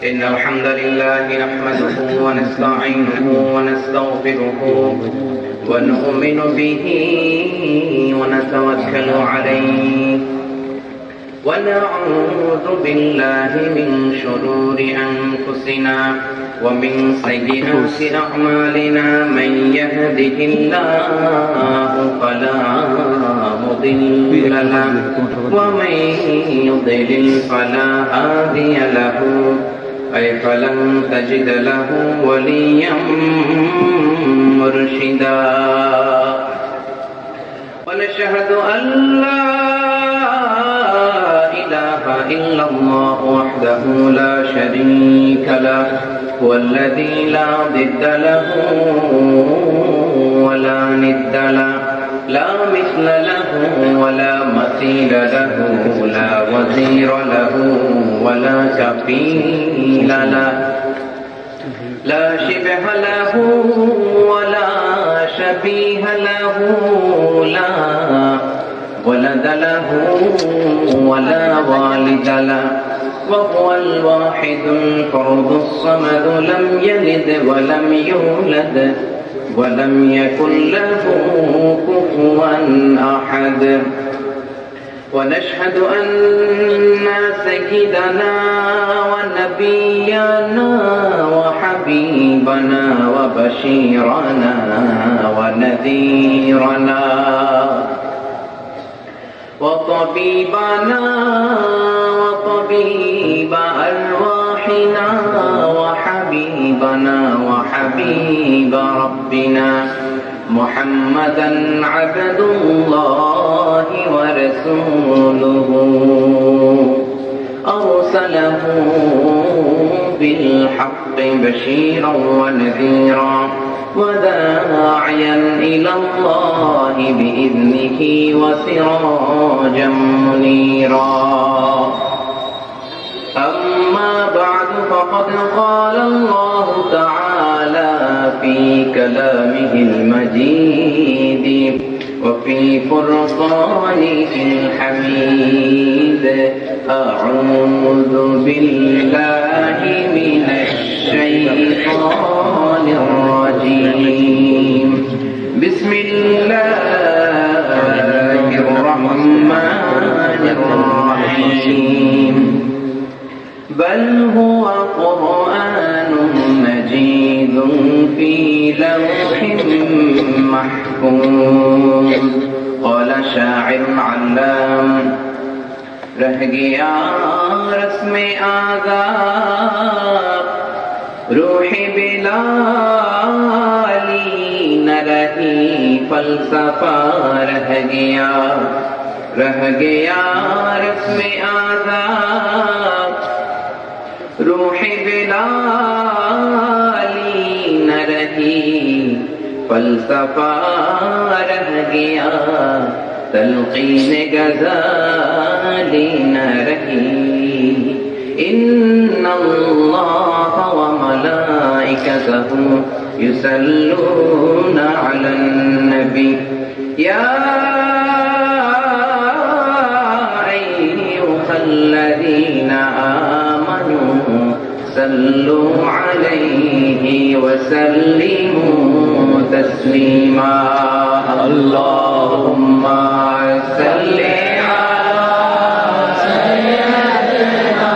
إن الحمد لله نحمده ونستعينه ونستغفره ونؤمن به ونتوكل عليه ونعوذ بالله من شرور أنفسنا ومن سيئات أعمالنا من يهده الله فلا مضل له ومن يضلل فلا هادي له أي فلن تجد له وليا مرشدا ونشهد أن لا إله إلا الله وحده لا شريك له هو الذي لا ضد له ولا ند له لا مثل له ولا مثيل له لا وزير له ولا كفيل له لا شبه له ولا شبيه له لا ولد له ولا والد له وهو الواحد الفرد الصمد لم يلد ولم يولد ولم يكن له كفوا أحد ونشهد أن سيدنا ونبينا وحبيبنا وبشيرنا ونذيرنا وطبيبنا وطبيب أرواحنا وحبيبنا وحبيب ربنا محمدا عبد الله ورسوله أرسله بالحق بشيرا ونذيرا وداعيا إلى الله بإذنه وسراجا منيرا أما بعد فقد قال الله تعالى في كلامه المجيد وفي فرقانه الحميد أعوذ بالله من الشيطان الرجيم بسم الله الرحمن الرحيم بل هو قرآن مجيد في لوح محفوظ قال شاعر علام رہ گیا رسم آداب روح بلالی نہ رہی فلسفہ رہ گیا رسم آداب روح بلالی نہ رہی فلسفہ رہ گیا تلقین غزالی نہ رہی ان اللہ وملائکتہ یصلون علی النبی یا ایھا الذین آمنوا صلوا علیہ وسلموا تسلیما اللهم صل على سيدنا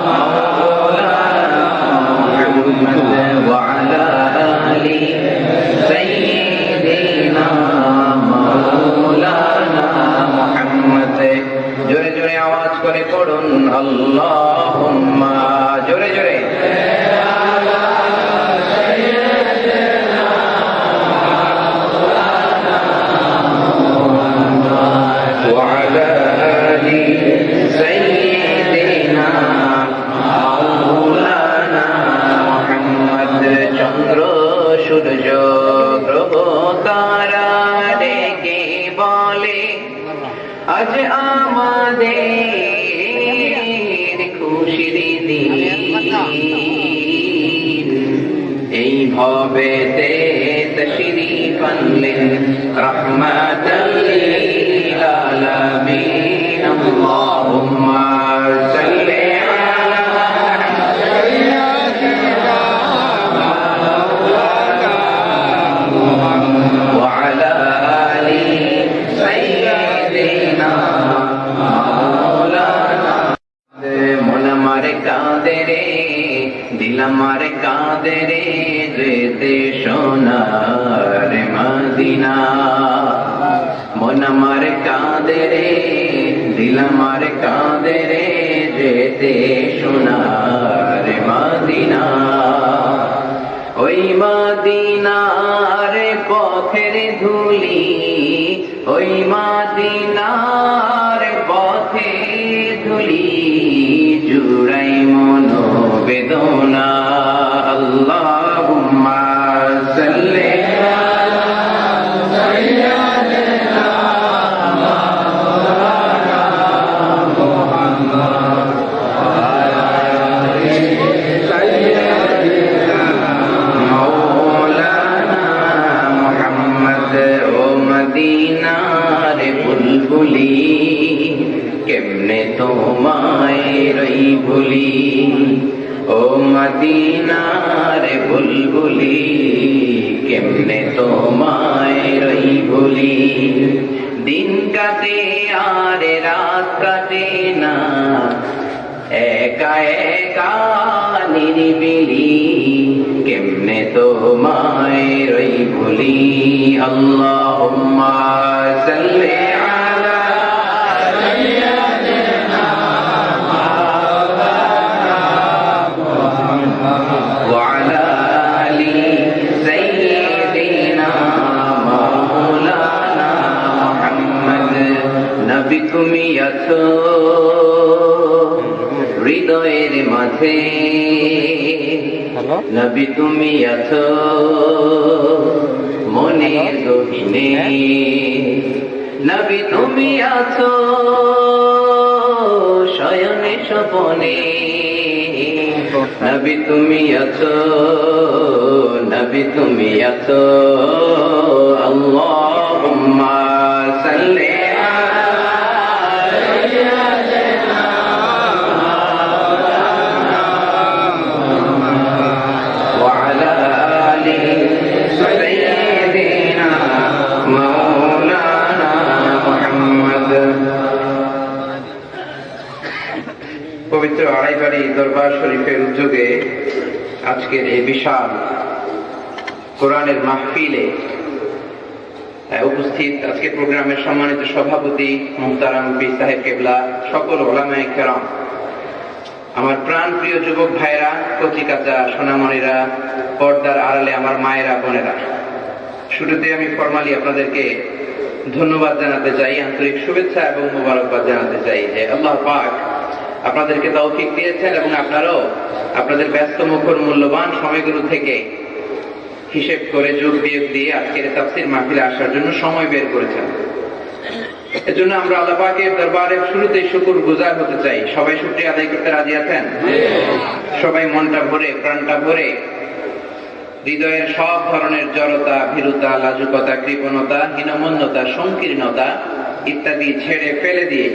مولانا محمد وعلى آل سيدنا مولانا محمد জোরে জোরে আওয়াজ করে পড়ুন আল্লাহুম্মা জোরে জোরে সূর্য গ্রহ তারা ডেকে বলে আজ আমাদের খুশির দিন এই ভবেতে তশরীফ আনলেন রাহমাতাল লিল আলামিন আল্লাহুম্মা সাল্লি আলা দিল আমার কাঁদে রে যেতে সোনার মদিনা, মন আমার কাঁদে রে, দিল আমার কাঁদে রে যেতে সোনার মদিনা। ওই মদিনার পথের ধুলি, ওই মদিনার পথে ধুলি, জুড়াই মনো বেদনা। আল্লাহুম্মা সাল্লি আলা সাইয়্যিদিনা মাওলানা মুহাম্মদ ওয়া আলা আলি সাইয়্যিদিনা মাওলানা মুহাম্মদ। ও মদিনার বুলবুলি, কেমনে তোমায় রই ভুলি, ও মদিনার বুলবুলি, কেমনে তোমায় রই ভুলি। দিন কাটে আর রাত কাটে না, একা একা নিরিবিলি, কেমনে তোমায় রই ভুলি। আল্লাহুম্মা সাল্লি আলা সাইয়্যিদিনা মাওলানা মুহাম্মদ ওয়া আলা আলি সাইয়্যিদিনা মাওলানা মুহাম্মদ। নবী তুমি আছো হৃদয়ের মাঝে, নবী তুমি আছো মনের গহীনে, নবী তুমি আছো শয়নে স্বপনে, নবী তুমি আছো, নবী তুমি আছো। আল্লাহুম্মা সাল্লি পবিত্র আড়াইবাড়ি দরবার শরীফের উদ্যোগে আজকের এই বিশাল কোরআনের মাহফিলে উপস্থিত আজকে প্রোগ্রামের সম্মানিত সভাপতি মুহতারাম পীর সাহেব কেবলা, সকল উলামায়ে কেরাম, আমার প্রাণ প্রিয় যুবক ভাইরা, কচি কাঁচা সোনামণিরা, পর্দার আড়ালে আমার মায়েরা বোনেরা, শুরুতে আমি ফরমালি আপনাদেরকে ধন্যবাদ জানাতে চাই, আন্তরিক শুভেচ্ছা এবং মোবারকবাদ জানাতে চাই যে আল্লাহ পাক আপনাদেরকে তৌফিক দিয়েছেন এবং আপনারাও আপনাদের ব্যস্ত মুখর মূল্যবান সময়গুলো থেকে হিসেব করে যোগ বিয়োগ দিয়ে আজকের তাফসীর মাহফিলে আসার জন্য সময় বের করেছেন। এজন্য আমরা আল্লাহ পাকের দরবারে শুরুতেই শুকরগুজার হতে চাই। সবাই শুকরিয়া আদায় করতে রাজি আছেন? সবাই মনটা ভরে, প্রাণটা ভরে, হৃদয়ের সব ধরনের জড়তা, ভীরুতা, লাজুকতা, কৃপণতা, হীনমন্যতা, সংকীর্ণতা ইত্যাদি ছেড়ে ফেলে দিয়ে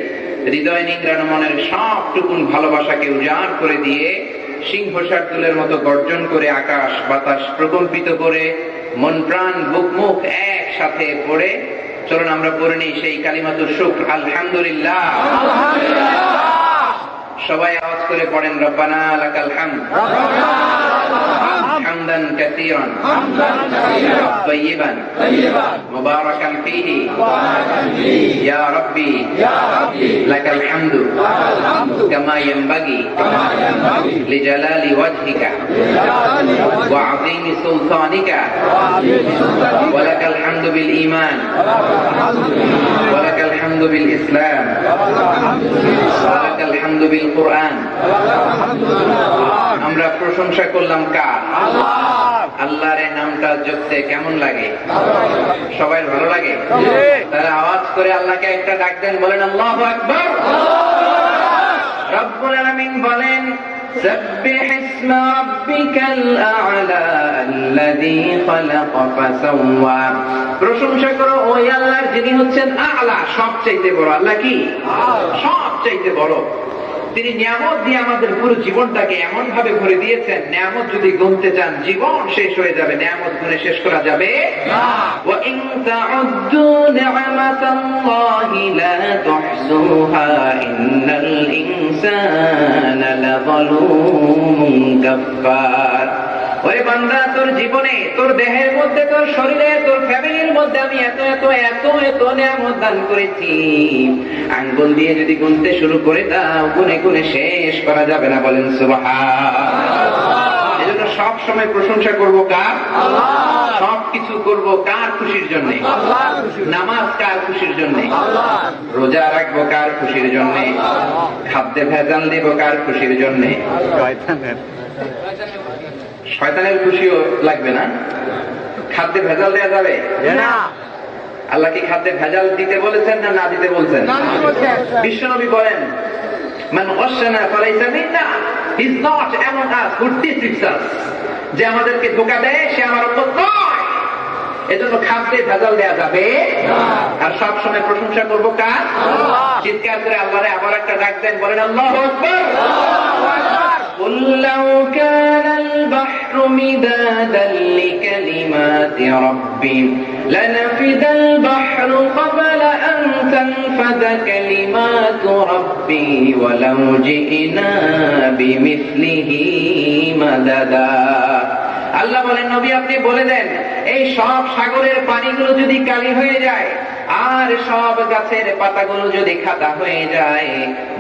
হৃদয় নিংড়ানো মনের সবটুকুন ভালোবাসাকে উজাড় করে দিয়ে সিংহ শার্দুলের মতো গর্জন করে আকাশ বাতাস প্রকম্পিত করে মন প্রাণ বুক মুখ একসাথে পড়ে চলুন আমরা পড়ে নিই সেই কালিমাতুর শুকর আলহামদুলিল্লাহ। সবাই আওয়াজ করে পড়েন রব্বানা লাকাল হামদ হামদান কাসীরান তাইয়িবান মুবারাকান ফীহি ইয়া রাব্বি লাকাল হামদু কামা ইয়ানবাগি লিজালালি ওয়াজহিকা ওয়া আযীমি সুলতানিকা ওয়া লাকাল হামদু বিল ঈমান ওয়া লাকাল হামদু বিল ইসলাম ওয়া লাকাল হামদু বিল কুরআন। আমরা প্রশংসা করলাম কার? আল্লাহর এই নামটা জপতে কেমন লাগে? সবাই ভালো লাগে? তাহলে আওয়াজ করে আল্লাহকে একটা ডাক দেন, বলেন আল্লাহু আকবার। রব্বুল আলামিন বলেন سبح اسم ربك الأعلى الذي خلق فسوى। প্রশংসা করো ওই আল্লাহর যিনি হচ্ছেন আ'লা, সবচাইতে বড়। আল্লাহ কি? সবচাইতে বড়। তিনি নিয়ামত দিয়ে আমাদের পুরো জীবনটাকে এমন ভাবে ভরে দিয়েছেন, নিয়ামত যদি গুনতে চান জীবন শেষ হয়ে যাবে, নিয়ামত গুনে শেষ করা যাবে না। ওয়া ইন তাউদ্দু নি'মাতাল্লাহি লা তুহসুহা ইন্নাল ইনসানা লাযালুমুন কাফফার। ওরে বান্দা, তোর জীবনে, তোর দেহের মধ্যে, তোর শরীরে, তোর ফ্যামিলির মধ্যে আমি এত এত এত এত নিয়ামত দান করেছি, আঙ্গুল দিয়ে যদি গুনতে শুরু করে দাও গুনে গুনে শেষ করা যাবে না। বলেন সুবহানাল্লাহ। এজন্য সব সময় প্রশংসা করব কার? আল্লাহ। সবকিছু করব কার খুশির জন্য? আল্লাহ। নামাজ কার খুশির জন্য? আল্লাহ। রোজা রাখবো কার খুশির জন্য? খাদ্যে ভেজাল দেব কার খুশির জন্য? শয়তানের খুশিও লাগবে না। খাদ্যে ভেজাল দেওয়া যাবে না। আল্লাহ কি খাদ্যে ভেজাল দিতে বলেছেন না না দিতে বলছেন? বিশ্বনবী বলেন, মান গাশশানা ফালাইসা মিন্না, he is not among us who deceives us. যে আমাদেরকে ধোঁকা দেয় সে আমার উম্মত নয়। এজন্য খাদ্যে ভেজাল দেওয়া যাবে না। আর সব সময় প্রশংসা করব কার? আল্লাহ। চিৎকার করে আল্লাহরে আবার একটা ডাক দেন, বলেন আল্লাহু আকবার। قل لو كان البحر مدادا لكلمات ربي لنفد البحر قبل أن تنفد كلمات ربي ولو جئنا بمثله مددا। আল্লাহ বলেন, নবী আপনি বলে দেন, এই সব সাগরের পানিগুলো যদি কালি হয়ে যায় আর সব গাছের পাতাগুলো যদি খাতা হয়ে যায়,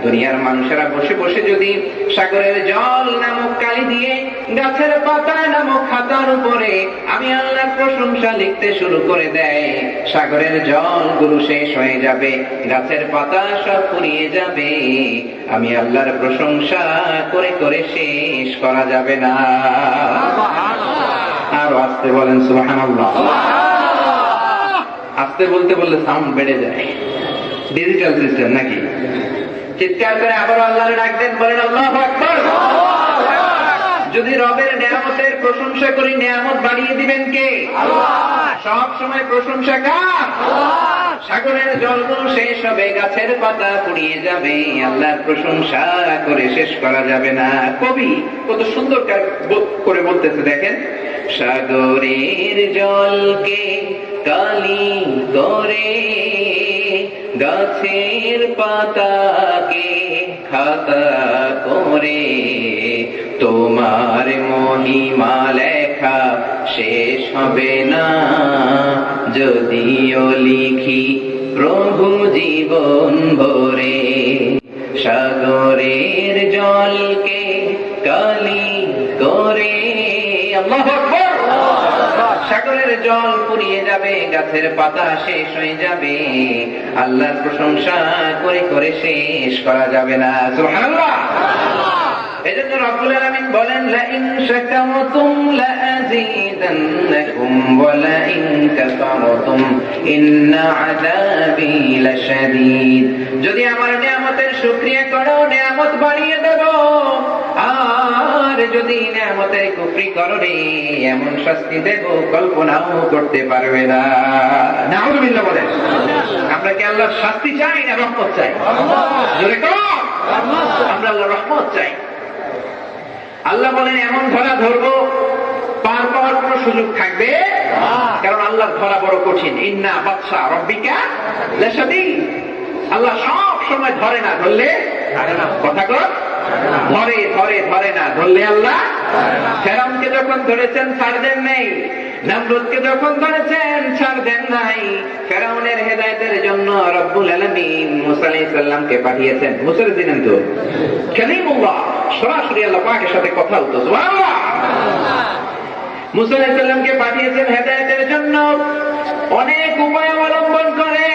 দুনিয়ার মানুষেরা বসে বসে যদি সাগরের জল নামক কালি দিয়ে গাছের পাতা নামক খাতার উপরে আমি আল্লাহর প্রশংসা লিখতে শুরু করে দেয়, সাগরের জলগুলো শেষ হয়ে যাবে, গাছের পাতা সব ফুরিয়ে যাবে, আমি আল্লাহর প্রশংসা করে করে শেষ করা যাবে না। আর আস্তে বলেন সুবহানাল্লাহ। আস্তে বলতে বললে সাউন্ড বেড়ে যায়, ডিজিটাল সিস্টেম নাকি? চিৎকার করে আবার আল্লাহর ডাক দেন, বলেন আল্লাহু আকবার। যদি রবের নিয়ামতের প্রশংসা করি, নিয়ামত বাড়িয়ে দিবেন কে? আল্লাহ। সব সময় প্রশংসা কার? আল্লাহ। সাগরের জলগুলো শেষ হবে, গাছের পাতা পুড়িয়ে যাবে, আল্লাহর প্রশংসা করে শেষ করা যাবে না। কবি কত সুন্দর করে বলতেছে দেখেন, সাগরের জলকে কালি করে গাছের পাতাকে খাতা করে, তোমার মহিমা লেখা শেষ হবে না, যদিও লিখি প্রভু জীবন ভরে। সাগরের জলকে কালি করে, আল্লাহু আকবার। সাগরের জল ফুরিয়ে যাবে, গাছের পাতা শেষ হয়ে যাবে, আল্লাহর প্রশংসা করে করে শেষ করা যাবে না। সুবহানাল্লাহ। এজন্য রব্বুল আলামিন বলেন, লা ইন শাকারতুম লাযীদান্নাকুম ওয়া লা ইন কাফারতুম ইন্না আযাবি লাশাদীদ। যদি আমার নিয়ামতের শুকরিয়া করো, নিয়ামত বাড়িয়ে দেব, আর যদি নিয়ামতের কুফরি করো রে, এমন শাস্তি দেব কল্পনাও করতে পারবে না। নাউযুবিল্লাহ বলেন। আমরা কি আল্লাহর শাস্তি চাই না রহমত চাই? জোরে কর, আমরা আল্লাহর রহমত চাই। আল্লাহ বলেন, এমন ধরা ধরবো পার পাওয়ার কোন সুযোগ থাকবে, কারণ আল্লাহর ধরা বড় কঠিন। ইন্না বাতশা রাব্বিকা লাশাদীদ। আল্লাহ সব সময় ধরে না, ধরলে কথা কর, ধরে ধরে ধরে না, ধরলে আল্লাহ। ফেরাউনকে যখন ধরেছেন ছাড় দেন নাই, নমরুদকে যখন ধরেছেন ছাড় দেন নাই। ফেরাউনের হেদায়েতের জন্য রব্বুল আলামিন মুসা আলাইহিস সালামকে পাঠিয়েছেন। মুসা ছিলেন তো কালিমুল্লাহ, সরাসরি আল্লাহ পাকের সাথে কথা হতো। সুবহানাল্লাহ। মুসা আলাইহিস সালামকে পাঠিয়েছেন হেদায়েতের জন্য, অনেক উপায় অবলম্বন করে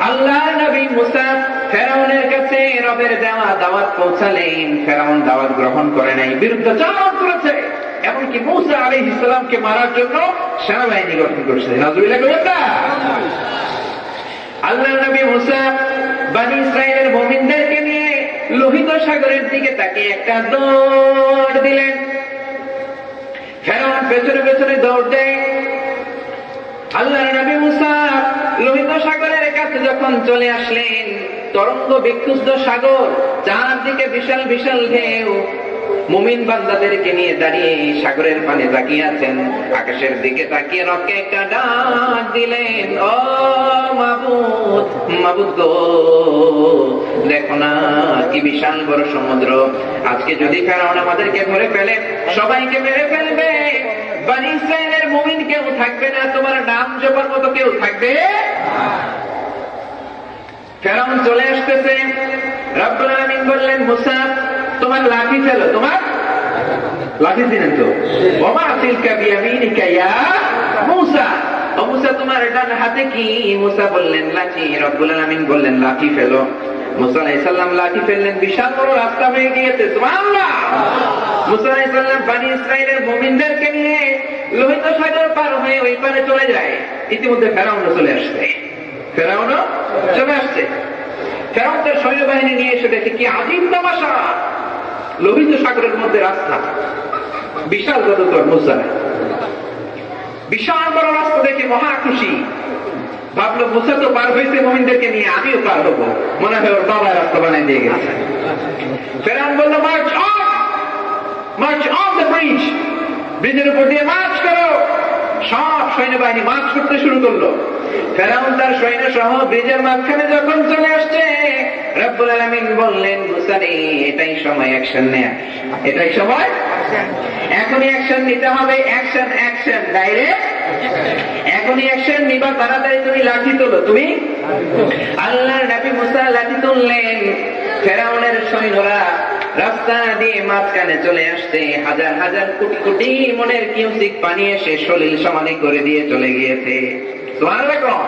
আল্লাহর নবী মুসা ফেরাউনের কাছে রবের দেওয়া দাওয়াত পৌঁছালেন। ফেরাউন দাওয়াত গ্রহণ করে নাই, বিরুদ্ধাচরণ করেছে, এমনকি মুসা আলাইহিস সালামকে মারার জন্য সেনাবাহিনী গঠন করছে। নাউযুবিল্লাহ বলেন না। আল্লাহর নবী মুসা বনী ইসরাইলের মুমিনদেরকে নিয়ে লোহিত সাগরের দিকে তাকিয়ে একটা দৌড় দিলেন। ফেরাউন পেছনে পেছনে দৌড় দেয়। আল্লাহর নবী মুসা লোহিত সাগরের কাছে যখন চলে আসলেন, তরঙ্গ বিক্ষুব্ধ সাগর, চারদিকে বিশাল বিশাল ঢেউ। মুমিন বান্দাদেরকে নিয়ে দাঁড়িয়ে সাগরের পানে তাকিয়ে আছেন। আকাশের দিকে তাকিয়ে রবকে একটা ডাক দিলেন, ও মাবুদ, মাবুদ গো, দেখো না কি বিশাল বড় সমুদ্র। আজকে যদি ফেরাউন আমাদেরকে ধরে ফেলে, সবাইকে মেরে ফেলবে। বনী ইসরাইলের মুমিন কেউ থাকবে না, তোমার নাম জপার মতো কেউ থাকবে। ফেরাউন চলে আসতেছে। রব্বুল আলামিন বললেন, মুসা তোমার লাঠি ফেলো। তোমার লাঠি দিলেন তো, ওমা তিলকা বিয়ামিনিকা ইয়া মুসা, ও মুসা তোমার ডান হাতে কি? মুসা বললেন লাঠি। রব্বুল আলামিন বললেন লাঠি ফেলো। মুসা আলাইহিস সালাম লাঠি ফেললেন, বিশাল বড় রাস্তা হয়ে গিয়েছে। সুবহানাল্লাহ। মুসা আলাইহিস সালাম বনী ইসরাইলের মুমিনদেরকে নিয়ে লোহিত সাগর পার হয়ে ওই পারে চলে যায়। ইতিমধ্যে ফেরাউনও চলে আসছে। ফেরাউনও চলে আসছে। ফেরাউন তার সৈন্যবাহিনী নিয়ে এসে দেখে কি আদিম তামাশা, লোহিত সাগরের মধ্যে রাস্তা, বিশাল জাদুকর মুসা বিশাল বড় রাস্তা দেখে মহা খুশি। ভাবলো মুসা তো পার হয়েছে মুমিনদেরকে নিয়ে, আমিও পার হবো। মনে হয় ওর বাবা রাস্তা বানাই দিয়ে গেছে। ফেরাউন বলল, March on, March on the bridge, ব্রিজের উপর দিয়ে মার্চ করো। সব সৈন্যবাহিনী মার্চ করতে শুরু করলো। ফেরাউন তার সৈন্য সহ ব্রিজের মাঝখানে যখন চলে আসছে, রব্বুল আলামিন বললেন, মুসা রে, এটাই সময় অ্যাকশন নেয়া, এটাই সময়, এখনই অ্যাকশন নিতে হবে। অ্যাকশন, অ্যাকশন, ডাইরেক্ট এখনই অ্যাকশন নিবা। তাড়াতাড়ি তুমি লাঠি তোলো। তুমি আল্লাহর নবী মুসা লাঠি তুললেন। ফেরাউনের সৈন্যরা রাস্তা দিয়ে মাঝখানে চলে আসছে। হাজার হাজার কোটি কোটি মনের কিউসিক পানি এসে সলিল সমাধি করে দিয়ে চলে গিয়েছে। সুবহানাল্লাহ।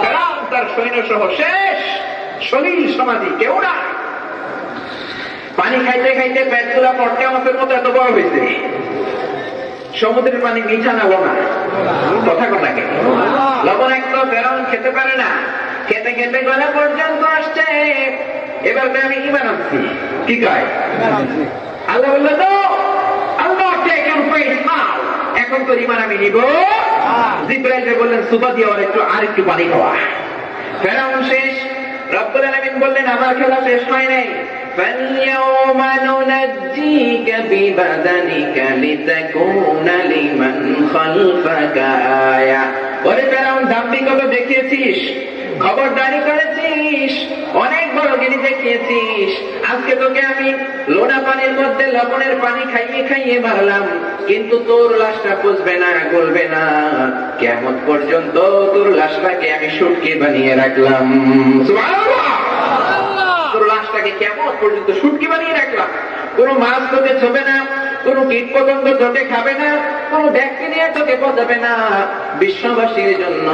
ফেরাউন তার সৈন্য সহ শেষ, সলিল সমাধি, কেউ না। পানি খাইতে খাইতে পেটগুলা পটকা মাছের মতো এত বড় হয়েছে। সমুদ্রের পানি মিঠা না লবণ? কথা কথাকে লবণাক্ত। ফেরাউন খেতে পারে না। খেতে খেতে গলা পর্যন্ত আসছে। এবার আমি ঈমান আনছি। কি কয়? আল্লাহ বলল, তো আল্লাহ টেক ইউর ফেস নাও, এখন তো ঈমান আমি নিব। জিবরাইল বললেন, সুবা দিয়ে আরেকটু পানি খাওয়া। ফেরাউন শেষ। রব্বুল আলামিন বললেন, আমার খেলা শেষ হয় নাই। فَالْيَوْمَ نُنَجِّيكَ بِبَدَنِكَ لِتَكُونَ لِمَنْ خَلْفَكَ آيَةً। ওরে ফেরাউন, দাম্ভিকতা দেখিয়েছিস, খবরদারি করেছিস, অনেক বড় গিরি দেখিয়েছিস। আজকে তোকে আমি লোনা পানির মধ্যে লবণের পানি খাইয়ে খাইয়ে মারলাম, কিন্তু তোর লাশটা বুঝবে না, গলবে না। কিয়ামত পর্যন্ত তোর লাশটাকে আমি শুটকি বানিয়ে রাখলাম। সুবহানাল্লাহ। তোর লাশটাকে কিয়ামত পর্যন্ত শুটকি বানিয়ে রাখলাম। কোন মাছ তোকে ছোবে না, কোন কীট পতঙ্গ তোকে খাবে না, কোন ব্যাকটেরিয়া তোকে পচাবে না। বিশ্ববাসীর জন্য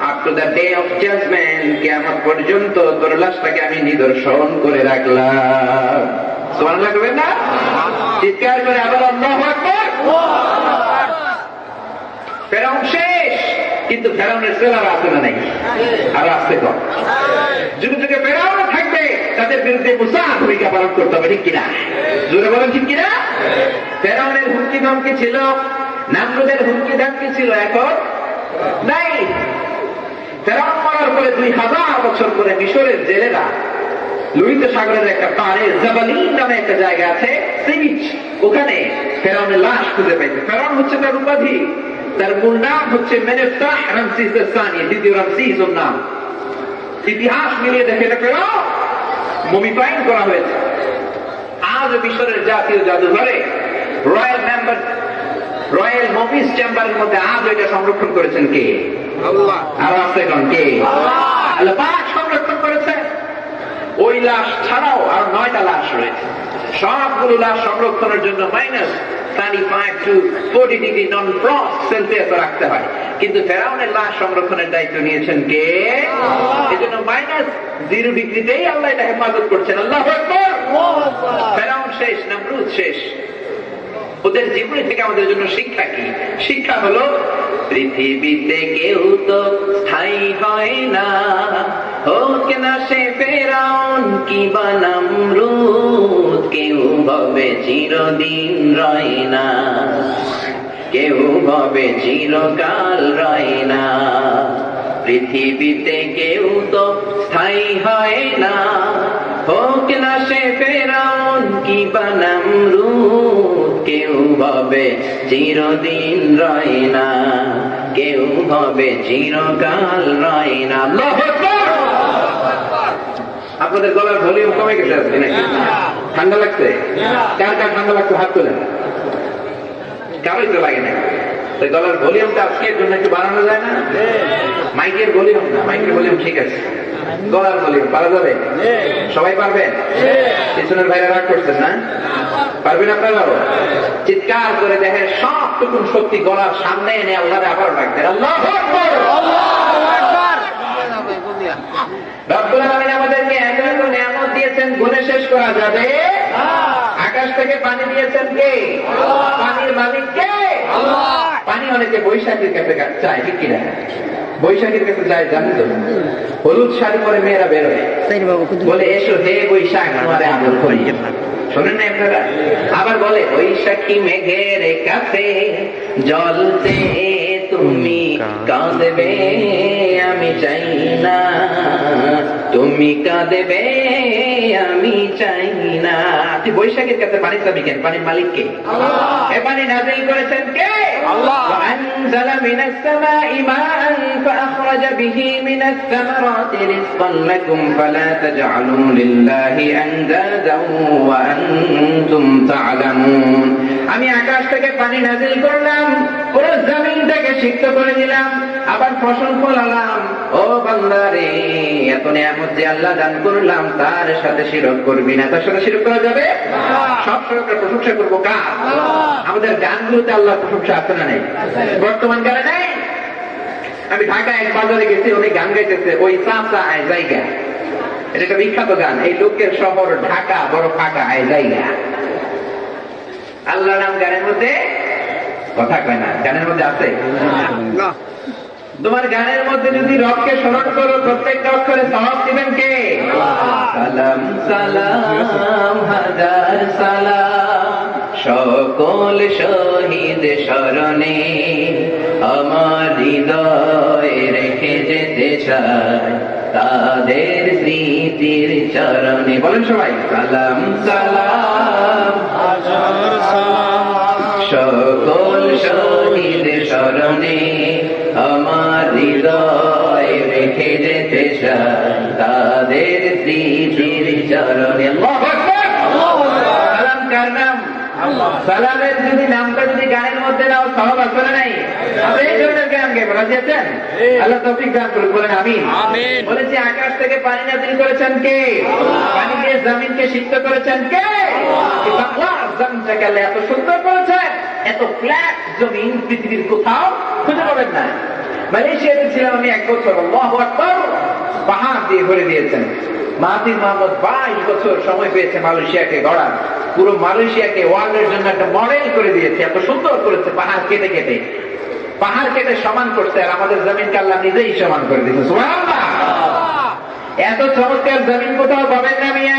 up to the day of judgement, কিয়ামত পর্যন্ত তোর লাশটাকে আমি নিদর্শন করে রাখলাম। সুবহানাল্লাহ করবেন না? চিৎকার করে আবার আল্লাহু আকবার। ফেরাউন শেষ, কিন্তু ফেরাউনের ছেলেরা আছে না নাই? আর আসতে কম। যুগে যুগে ফেরাউন থাকবে, তাদের বিরুদ্ধে মুসা ভূমিকা পালন করতে হবে। ঠিক কিনা? জোরে বলেন ঠিক কিনা? ফেরাউনের হুমকি ধমকি ছিল, নামরুদের হুমকি ধমকি ছিল, এখন নাই। ফেরাউন মরার পরে 2000 বছর পরে মিশরের জেলেরা লোহিত সাগরের একটা পাড়ে জাবালিন নামে একটা জায়গা আছে, সি বিচ, ওখানে ফেরাউনের লাশ খুঁজে পাইছে। ফেরাউন হচ্ছে তার উপাধি, তার মূল নাম হচ্ছে মেনেফতাহ রামসিস সানি, দ্বিতীয় রামসিস ওর নাম। ইতিহাস মিলিয়ে দেখে এটা ফেরাউন মুমিফাইং করা হয়েছে। আজ মিশরের জাতীয় জাদুঘরে রয়্যাল মমিস চেম্বারের মধ্যে আজ এটা সংরক্ষণ করেছেন কে? আল্লাহ। আর আছে কোন কে? আল্লাহ পাক সংরক্ষণ করেছে। ওই লাশ ছাড়াও আর 9টা লাশ রয়েছে। সবগুলো লাশ সংরক্ষণের জন্য -35 to 40 degree non frost Celsius রাখতে হয়, কিন্তু ফেরাউনের লাশ সংরক্ষণের দায়িত্ব নিয়েছেন কে? এজন্য -0 ডিগ্রিতেই আল্লাহ এটা হেফাজত করছেন। আল্লাহু আকবার। ফেরাউন শেষ, নমরুদ শেষ। ওদের জীবনী থেকে আমাদের জন্য শিক্ষা কি? শিক্ষা হলো, পৃথিবীতে কেউ তো স্থায়ী হয় না, হোক না সে ফেরাউন কিংবা নমরুদ, কেউ ভাবে চিরদিন রয় না, কেউ ভাবে চিরকাল রয় না। পৃথিবীতে কেউ তো স্থায়ী হয় না, হোক না সে ফেরাউন কি বা নমরুদ, কেউ হবে চিরদিন রয় না, কেউ হবে চিরকাল রয় না। আল্লাহু আকবার। আপনাদের গলার ভলিউম কমে গেছে আজকে নাকি? ঠান্ডা লাগছে? কার কার ঠান্ডা লাগছে হাত তোলেন। কারোই তো লাগে না। তো গলার ভলিউমটা আজকের জন্য একটু বাড়ানো যায় না? মাইকের ভলিউম না, মাইকের ভলিউম ঠিক আছে, গলার ভলিউম পারা যাবে? সবাই পারবেন? পিছনের ভাইরা রাগ করছেন না? পারবেন আপনারাও? চিৎকার করে দেখেন সবটুকুন শক্তি গলার সামনে এনে আল্লাহরে আবার ডাকতেন, আল্লাহু আকবার, আল্লাহু আকবার। রব্বুল আলামিন আমাদেরকে এত এত নিয়ামত দিয়েছেন, গুণে শেষ করা যাবে? আকাশ থেকে পানি দিয়েছেন কে? পানির মালিক কে? পানি অনেকে বৈশাখীর কাছে চায়, ঠিক কিনা? বৈশাখীর কাছে যায় জানেন তো? হলুদ শাড়ি পরে মেয়েরা বেরোয়, বলে এসো হে বৈশাখ তোমারে আদর করি। শোনেন না আপনারা? আবার বলে বৈশাখী মেঘের কাছে জলতে তুমি কাঁদবে আমি চাই না, তুমি কাঁদবে আমি চাই না। তুই বৈশাখের কাছে পানি চাবি কেন? পানির মালিক কে? এ পানি নাযিল করেছেন কে? আল্লাহ। আনজালা মিনাস সামাই মাআন ফাআখরাজা বিহি মিনাস সামারাতি রিজকান লাকুম ফালা তাজআলু লিল্লাহি আনদাদান ওয়া আনতুম তা'লামুন। আমি আকাশ থেকে পানি নাযিল করলাম, পুরো জমিনটাকে সিক্ত করে দিলাম, আবার ফসল ফলালাম। ও বান্দারে, এত নিয়ামত যে আল্লাহ দান করলাম তার সাথে শিরক করবি না। তার সাথে শিরক করা যাবে? সব সময় প্রশংসা করবো কার? আমাদের গানগুলোতে আল্লাহ প্রশংসা আছে না নেই? বর্তমান গানে নেই? আমি ঢাকায় এক বাজারে গেছি, উনি গান গাইতেছে ওই চাচা আয় জায়গা। এটা একটা বিখ্যাত গান। এই লোকের শহর ঢাকা বড় ফাঁকা আয় জায়গা। আল্লাহ নাম গানের মধ্যে কথা কয় না, গানের মধ্যে আছে না। তোমার গানের মধ্যে যদি রবকে স্মরণ করো, প্রত্যেকটা অক্ষরে সওয়াব দিবেন কে? সালাম সালাম হাজার সালাম সকল শহীদ স্মরণে, আমার হৃদয়ে রেখে যেতে চাই তাদের স্মৃতির চরণে। বলেন সবাই সালাম সালাম হাজার সালাম সকল শহীদ স্মরণে, আমার হৃদয়ে রেখে যেতে চাই তাদের স্মৃতির চরণে। আল্লাহু আকবার। সালাম কার নাম? সালামের যদি নামটা যদি গানের মধ্যে নাও সওয়াব আছে না নাই? আপনি এই ধরনের গান গাইবেন, রাজি আছেন? আল্লাহ তৌফিক দান করুন, বলেন আমিন। বলেছি আকাশ থেকে পানি নাযিল করেছেন কে? পানি দিয়ে জমিনকে সিক্ত করেছেন কে? বাংলার জমিনটাকে আল্লাহ এত সুন্দর করেছেন, এত ফ্ল্যাট জমিন পৃথিবীর কোথাও খুঁজে পাবেন না। মালয়েশিয়াতে ছিলাম আমি এক বছর, আল্লাহু আকবার, পাহাড় দিয়ে ভরে দিয়েছেন। মাহাতির মোহাম্মদ 22 বছর সময় পেয়েছে মালয়েশিয়াকে গড়ার। পুরো মালয়েশিয়াকে ওয়ার্ল্ডের জন্য একটা মডেল করে দিয়েছে, এত সুন্দর করেছে। পাহাড় কেটে কেটে, পাহাড় কেটে সমান করছে, আর আমাদের জমিনকে আল্লাহ নিজেই সমান করে দিয়েছে। সুবহানাল্লাহ। এত চমৎকার জমিন কোথাও পাবেন না মিয়া।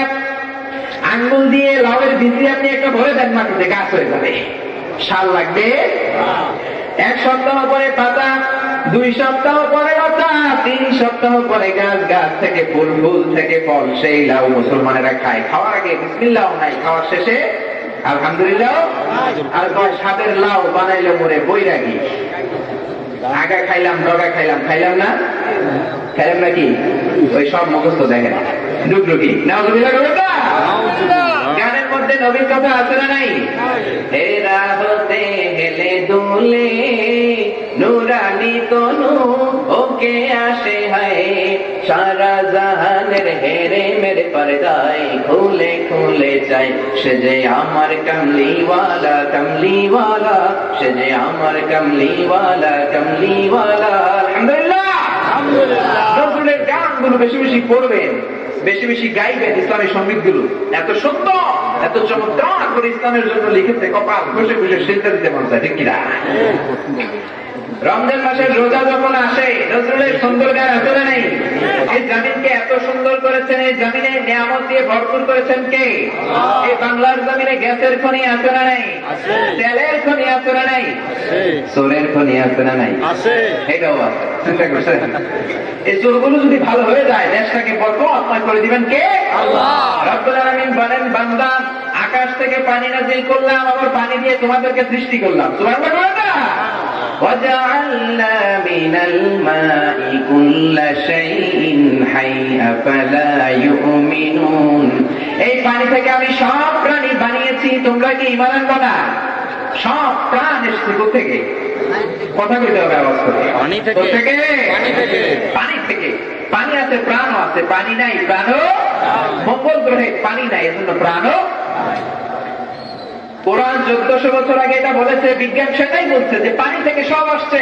আঙ্গুল দিয়ে লাউয়ের ভিতরে আপনি একটা ভরে দেন মাটিতে, গাছ হয়ে যাবে। সার লাগবে, 1 সপ্তাহ পরে পাতা, 2 সপ্তাহ পরে লতা, 3 সপ্তাহ পরে গাছ, গাছ থেকে ফুল, ফুল থেকে ফল। সেই লাউ মুসলমানেরা খায়। খাওয়ার আগে বিসমিল্লাহ নাই, খাওয়ার শেষে আলহামদুলিল্লাহ। আর সাদের লাউ বানাইলো মরে বৈরাগী। আগা খাইলাম, ডগা খাইলাম, খাইলাম না? খাইলাম নাকি? ওই সব মুখস্থ দেখেন, ডুগডুগি। নাউজুবিল্লাহ। গানের মধ্যে নবীর কথা আছে না নাই? হেরা হতে হেলে দুলে নুরানি তনু ওকে আসে হায়, সারা জাহানের হেরে মেরে পর্দায় খুলে খুলে চাই, সে যে আমার কমলিওয়ালা কমলিওয়ালা, সে যে আমার কমলিওয়ালা কমলিওয়ালা। আলহামদুলিল্লাহ। নজরুলের গানগুলো বেশি বেশি পড়বেন, বেশি বেশি গাইবেন। ইসলামী সঙ্গীত গুলো এত সুন্দর, এত চমৎকার করে ইসলামের জন্য লিখেছে, কপাল ঘষে ঘষে সিজদা দিতে মন চায়, ঠিক কিনা? রমজান মাসের রোজা যখন আসে, নজরুলের সুন্দর গান আছে না নেই? এই জমিনকে এত সুন্দর করেছেন, এই জমিনে নিয়ামত দিয়ে ভরপুর করেছেন কে? এই বাংলার জমিনে গ্যাসের খনি আছে না নাই? তেলের খনি আছে না নাই? সোনের খনি আছে না নাই? এটাও আছে। চিন্তা করছেন, এই চোরগুলো যদি ভালো হয়ে যায়, দেশটাকে বরকতময় করে দিবেন কে? আল্লাহ রাব্বুল আলামিন বলেন, বান্দা আকাশ থেকে পানি নাযিল করলাম, আবার পানি দিয়ে তোমাদেরকে সৃষ্টি করলাম। সুবহানাল্লাহ। وَجَعَلْنَا مِنَ الْمَاءِ كُلَّ شَيْءٍ حَيٍّ أَفَلَا يُؤْمِنُونَ। এই পানি থেকে আমি সব প্রাণী বানিয়েছি, তোমরা কি ঈমান আনবে না? সব প্রাণ এসেছে কোথেকে? কথা কইতে হবে আওয়াজ করে। পানি থেকে। পানি থেকে। পানি আছে, প্রাণও আছে। পানি নাই, প্রাণও। মঙ্গল গ্রহে পানি নাই, এজন্য প্রাণও। কোরআন 1400 বছর আগে এটা বলেছে, বিজ্ঞান সেটাই বলছে যে পানি থেকে সব আসছে।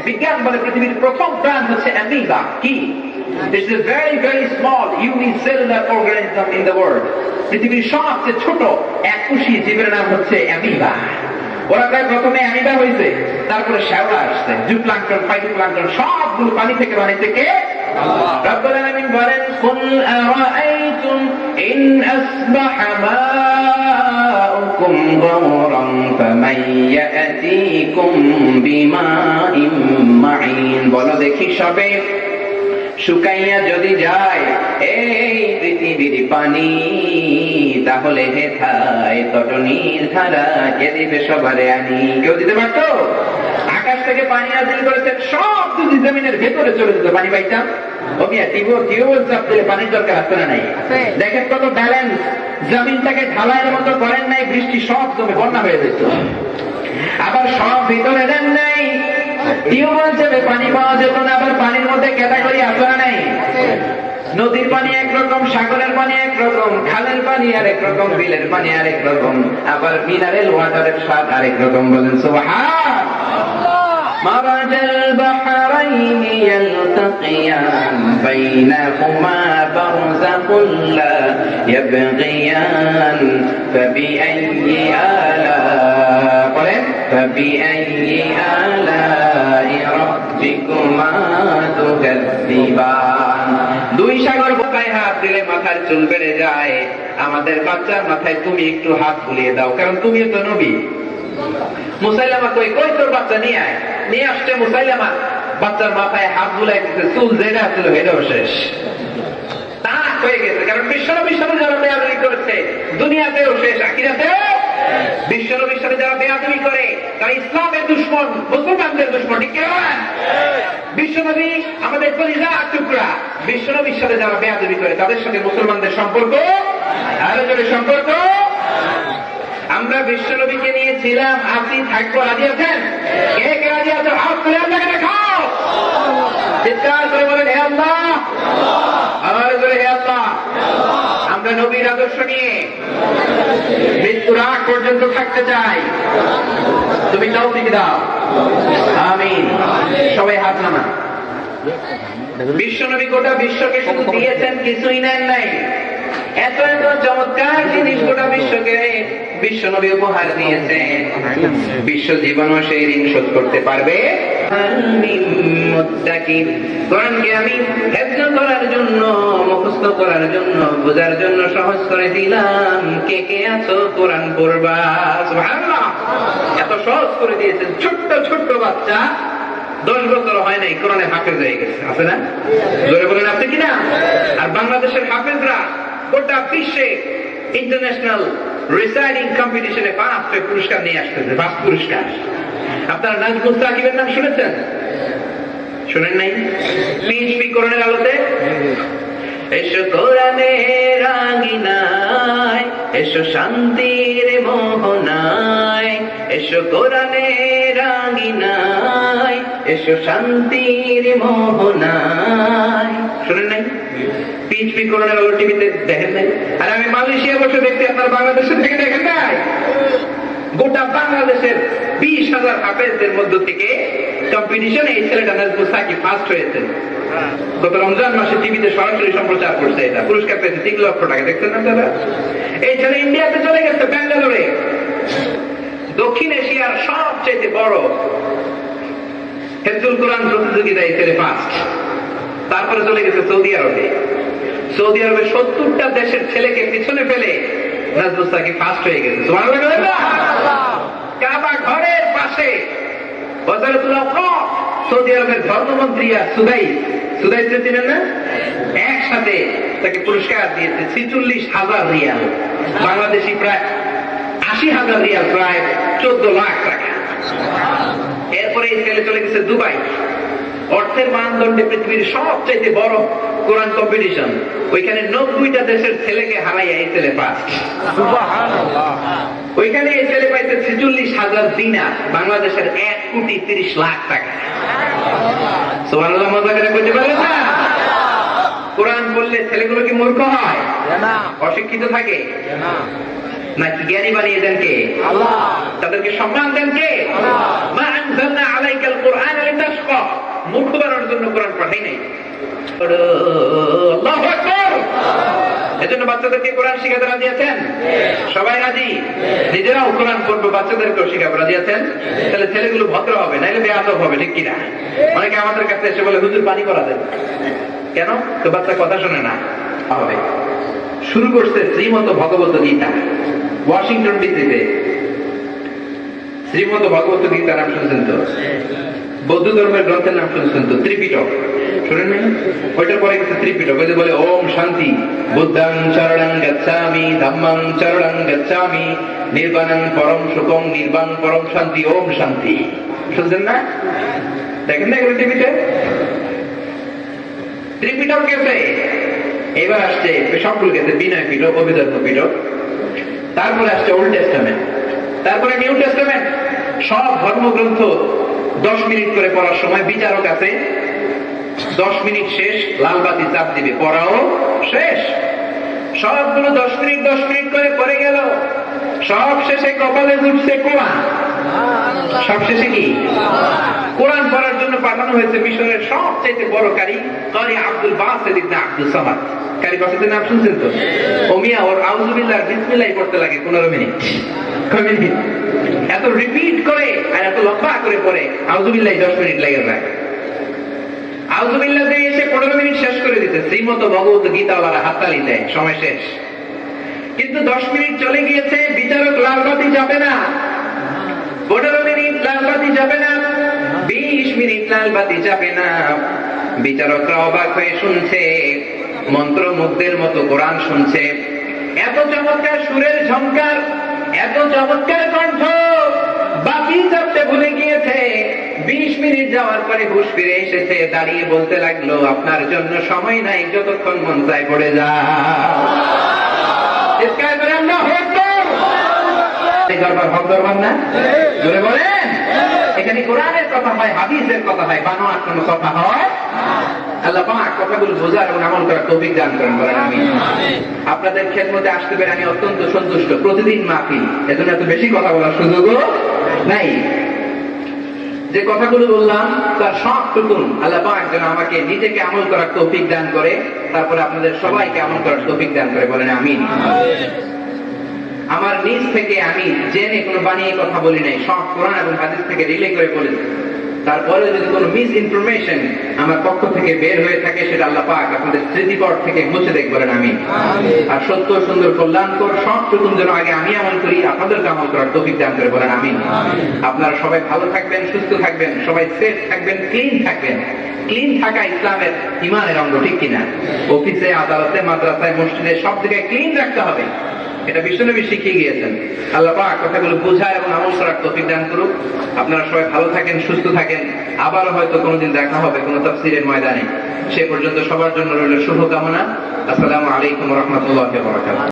বিজ্ঞান বলে পৃথিবীর প্রথম প্রাণ হচ্ছে অ্যামিবা। কি? It's a very very small unicellular organism in the world. পৃথিবীর সবচেয়ে ছোট এককোষী জীবের নাম হচ্ছে অ্যামিবা। ওরা প্রায় প্রথমে অ্যামিবা হয়েছে, তারপরে শ্যাওলা আসছে, জুপ্লাঙ্কটন, ফাইটোপ্লাঙ্কটন সবগুলো পানি থেকে বানাইছে কে? আল্লাহ রাব্বুল আলামিন বলেন, কুল আরাআইতুম ইন আসবাহা মাউকুম গাওরান ফামান ইয়াতিকুম বিমাইন মাইন। বলো দেখি, সবে শুকাইয়া যদি যায় এই পৃথিবীর পানি, তাহলে হেথায় তটনির ধারা কে দিবে সবারে আনি? কেউ দিতে পারতো? আকাশ থেকে পানি নাযিল করেছেন, সব যদি জমিনের ভেতরে চলে যেত পানি পাইতাম। টিউবওয়েল চাপ দিলে পানির দরকার আছে না নাই? দেখেন কত ব্যালেন্স, জমিনটাকে ঢালাইয়ের মতো করেন নাই, বৃষ্টি সব জমে বন্যা হয়ে যেত। আবার সব ভিতরে দেন নাই, টিউবওয়েল চেপে পানি পাওয়া যেত না। আবার পানির মধ্যে ক্যাটাগরি আছে না নাই? নদীর পানি একরকম, সাগরের পানি একরকম, খালের পানি আরেক রকম, বিলের পানি আরেক রকম, আবার মিনারেল ওয়াটারের স্বাদ আরেক রকম। বলেন সুবহানাল্লাহ। মারাজাল বাহরাইন ইয়ালতাকিয়ান বাইনাহুমা বারযাখুন লা ইয়াবগিয়ান ফাবিআইয়ি আলা বলেন ফাবিআইয়ি আলাই রাব্বিকুমা তুকাযযিবান। দুই সাগর বোকায় হাত দিলে মাথার চুল বেড়ে যায়। আমাদের বাচ্চার মাথায় তুমি একটু হাত বুলিয়ে দাও, কারণ তুমিও তো নবী। মুসাইলামা কই তোর বাচ্চা নিয়ে আয়। নিয়ে আসছে মুসাইলামা, বাচ্চার মাথায় হাত বুলাই দিতে, চুল যেটা ছিল এটাও শেষ, তাক হয়ে গেছে। কারণ বিশ্বনবীর সাথে যারা বেয়াদবি করেছে, দুনিয়াতেও শেষ, আখিরাতেও। বিশ্বনবীর সাথে যারা বেয়াদবি করে তারা ইসলামের দুশমন, মুসলমানদের দুশমন। ঠিক কিনা? বিশ্বনবী আমাদের কলিজার টুকরা। বিশ্বনবীর সাথে যারা বেয়াদবি করে তাদের সাথে মুসলমানদের সম্পর্ক আরো জোরে সম্পর্ক। আমরা বিশ্বনবীকে নিয়েছিলাম, আপনি থাকবো, রাজি আছেন? কে কে রাজি আছেন? হাত তুলে আপনাকে দেখাও, চিৎকার করে বলেন হে আল্লাহ, আরো জোরে হে আল্লাহ। আমরা নবীর আদর্শ নিয়ে মৃত্যুর আগ পর্যন্ত থাকতে চাই। তুমি তৌফিক দাও, আমিন। সবাই হাত নামান। বিশ্বনবী গোটা বিশ্বকে শুধু দিয়েছেন, কিছুই নেন নাই। এত এত চমৎকার জিনিস গোটা বিশ্বকে বিশ্বনবী উপহার দিয়েছেন। বিশ্ব জীবনও সেই ঋণ শোধ করতে পারবে। কোরআনকে আমি হেফজ করার জন্য, মুখস্থ করার জন্য, বোঝার জন্য সহজ করে দিলাম। কে কে আছো কোরআন পড়বা? সুবহানাল্লাহ। এত সহজ করে দিয়েছেন। ছোট্ট ছোট্ট বাচ্চা 10 বছর হয় নাই, কোরআনে হাফেজ হয়ে গেছে, আছে না? জোরে বলেন আপনি কিনা? আর বাংলাদেশের হাফেজরা গোটা বিশ্বে ইন্টারন্যাশনাল রিসাইডিং কম্পিটিশনে ফার্স্ট পুরস্কার নিয়ে আসতেছে, ফার্স্ট পুরস্কার। আপনারা নাজমুল সাকিবের নাম শুনেছেন? শুনেন নাই? পিএইচপি কোরআনের আলোতে এসো কোরআনের রাঙিনায়, এসো শান্তির মোহনায়, এসো কোরআনের রাঙিনায়, এসো শান্তির মোহনায়। শুনেন নাই? পিএইচপি কোরআনের আলো টিভিতে দেখেন নাই? আর আমি মালয়েশিয়া বসে দেখতে, আপনার বাংলাদেশে থেকে দেখেন নাই? গোটা বাংলাদেশের 20,000 হাফেজদের মধ্য থেকে কম্পিটিশনে এই ছেলেটা নাজমুল সাকিব ফার্স্ট হয়েছে। গত রমজান মাসে টিভিতে সরাসরি সম্প্রচার করছে। এটা পুরস্কার পেয়েছে 3 লক্ষ টাকা। দেখছেন না দাদা? এই ছেলে ইন্ডিয়াতে চলে গেছে, ব্যাঙ্গালোরে। দক্ষিণ এশিয়ার সবচেয়ে বড় হেফজুল কোরআন প্রতিযোগিতায় ছেলে ফার্স্ট। তারপরে চলে গেছে সৌদি আরবে। সৌদি আরবে 70টা দেশের ছেলেকে পিছনে ফেলে নাজমুস সাকিব ফার্স্ট হয়ে গেছে। সুবহানাল্লাহ। কাবা ঘরের পাশে ওয়াজারাতুল আওকাফ, সৌদি আরবের ধর্মমন্ত্রী সুদাইস চিনেন না, একসাথে তাকে পুরস্কার দিয়েছে 46,000 রিয়াল, বাংলাদেশি প্রায় 80,000 রিয়াল, প্রায় 14 লাখ টাকা। এরপরে এই ছেলে চলে গেছে দুবাই। অর্থের মানদণ্ডে পৃথিবীর সবচেয়ে বড় কোরআন কম্পিটিশন, ওইখানে 90টা দেশের ছেলেকে হারাইয়া এই ছেলে ফার্স্ট। ওইখানে এই ছেলে পাইছে 46,000 দিনার, বাংলাদেশের 1,30,00,000 টাকা। সুবহানাল্লাহ। মজা করে বলতে পারলেন না? কোরআন বললে ছেলেগুলো কি মূর্খ হয়, অশিক্ষিত থাকে নাকি জ্ঞানী বানিয়ে দেন কে? আল্লাহ। তাদেরকে সম্মান দেন কে? আল্লাহ। মা আনজালনা আলাইকাল কুরআন লিতাশকা, মূর্খ বানানোর জন্য কোরআন পাঠাই নাই। আল্লাহু আকবার। এজন্য বাচ্চাদেরকে কোরআন শিখাতে রাজি আছেন? সবাই রাজি? নিজেরাও কোরআন পড়বে, বাচ্চাদেরকেও শিখাবে, রাজি আছেন? তাহলে ছেলেগুলো ভদ্র হবে, নাইলে বেয়াদব হবে, ঠিক কিনা? অনেকে আমাদের কাছে এসে বলে হুজুর পানি করা দেন কেন? তো বাচ্চা কথা শোনে না। হবে শুরু করছে শ্রীমদ ভগবত গীতা, ওয়াশিংটন ডিসিতে। শ্রীমদ ভগবত গীতার নাম শুনছেন তো? বৌদ্ধ ধর্মের গ্রন্থের নাম শুনছেন তো? ত্রিপিটক শুনেন নাই? ওইটার পরে গেছে ত্রিপিটক। ওই যে বলে ওম শান্তি, বুদ্ধং চরণং গচ্ছামি, ধম্মং চরণং গচ্ছামি, নির্বাণং পরম সুখং, নির্বাণ পরম শান্তি, ওম শান্তি। শুনছেন না? দেখেন না এগুলো টিভিতে? ত্রিপিটক গেছে। এবার আসছে সবগুলো গেছে বিনয় পিটক, অভিধর্ম পিটক, তারপরে আসছে ওল্ড টেস্টামেন্ট, তারপরে নিউ টেস্টামেন্ট। সব ধর্মগ্রন্থ 10 মিনিট করে পড়ার সময় বিচারক আছে, 10 মিনিট শেষ, লালবাতি চাপ দিবে, পড়াও শেষ। সবগুলো 10 মিনিট করে পড়ে গেল। সব শেষে কপালে উঠছে কোরআন। সব শেষে কি? কোরআন পড়ার জন্য পাঠানো হয়েছে মিশরের সবচেয়ে বড় কারি আব্দুল বাসিত ইবনে আব্দুস সামাদ। কারি বাসিতের নাম শুনছেন তো? ওমিয়া ওর আউযুবিল্লাহ বিসমিল্লাহ পড়তে লাগে 15 মিনিট। কয় মিনিট? এত রিপিট করে আর এত লম্বা করে পড়ে আউযুবিল্লাহ 10 মিনিট লেগে যায়। আউযুবিল্লাহ দিয়ে এসে 15 মিনিট শেষ করে দিতে শ্রীমদ ভগবত গীতাওয়ালারা হাততালি দেয়, সময় শেষ। কিন্তু 10 মিনিট চলে গিয়েছে, বিচারক লালবাতি যাবে না। 15 মিনিট লালবাতি যাবে না, 20 মিনিট লালবাতি যাবে না। বিচারকরা অবাক হয়ে শুনছে, মন্ত্রমুগ্ধের মতো কোরআন শুনছে। এত চমৎকার সুরের ঝংকার, এত চমৎকার কণ্ঠ, বাকি চাপতে ভুলে গিয়েছে। 20 মিনিট যাওয়ার পরে হুঁশ ফিরে এসেছে, দাঁড়িয়ে বলতে লাগলো, আপনার জন্য সময় নাই, যতক্ষণ মন চায় পড়ে যাও। দরবার হক দরবার না? জোরে বলেন। এখানে কোরআনের কথা হয়, হাদিসের কথা হয়, বানোয়ার কোন কথা হয়? আল্লাহ পাক কথাগুলো বোঝার এবং আমল করার তৌফিক দান করেন, বলেন আমিন। আপনাদের খেদমতে আসতে পেরে আমি অত্যন্ত সন্তুষ্ট। প্রতিদিন মাহফিল, এজন্য এত বেশি কথা বলার সুযোগও নাই। যে কথাগুলো বললাম তার সবটুকুন আল্লাহ পাক যেন আমাকে নিজেকে আমল করার তৌফিক দান করে, তারপরে আপনাদের সবাইকে আমল করার তৌফিক দান করে, বলেন আমিন। আমার নিজ থেকে আমি জেনে কোনো বানিয়ে কথা বলি নাই, সব কোরআন এবং হাদিস থেকে রিলে করে বলেছি। তারপরে যদি কোনো মিস ইনফরমেশন আমার পক্ষ থেকে বের হয়ে থাকে, সেটা আল্লাহ পাক আপনাদের স্মৃতিপট থেকে মুছে দেখ, বলেন আমিন। আর সত্য সুন্দর কল্যাণকর সবটুকুন যেন আগে আমি আমল করি, আপনাদেরকে আমল করার তৌফিক দান করে, বলেন আমিন। আপনারা সবাই ভালো থাকবেন, সুস্থ থাকবেন, সবাই সেফ থাকবেন, ক্লিন থাকবেন। ক্লিন থাকা ইসলামের ইমানের অঙ্গ, ঠিক কিনা? অফিসে, আদালতে, মাদ্রাসায়, মসজিদে, সব জায়গায় ক্লিন রাখতে হবে। এটা বিশ্বনবী শিখিয়ে গিয়েছেন। আল্লাহ পাক কথাগুলো বোঝায় এবং আমল করার তৌফিক দান করুক। আপনারা সবাই ভালো থাকেন, সুস্থ থাকেন। আবারও হয়তো কোনোদিন দেখা হবে কোনো তাফসীরের ময়দানে। সে পর্যন্ত সবার জন্য রইল শুভকামনা। আসসালামু আলাইকুম ওয়া রাহমাতুল্লাহি ওয়া বারাকাতুহু।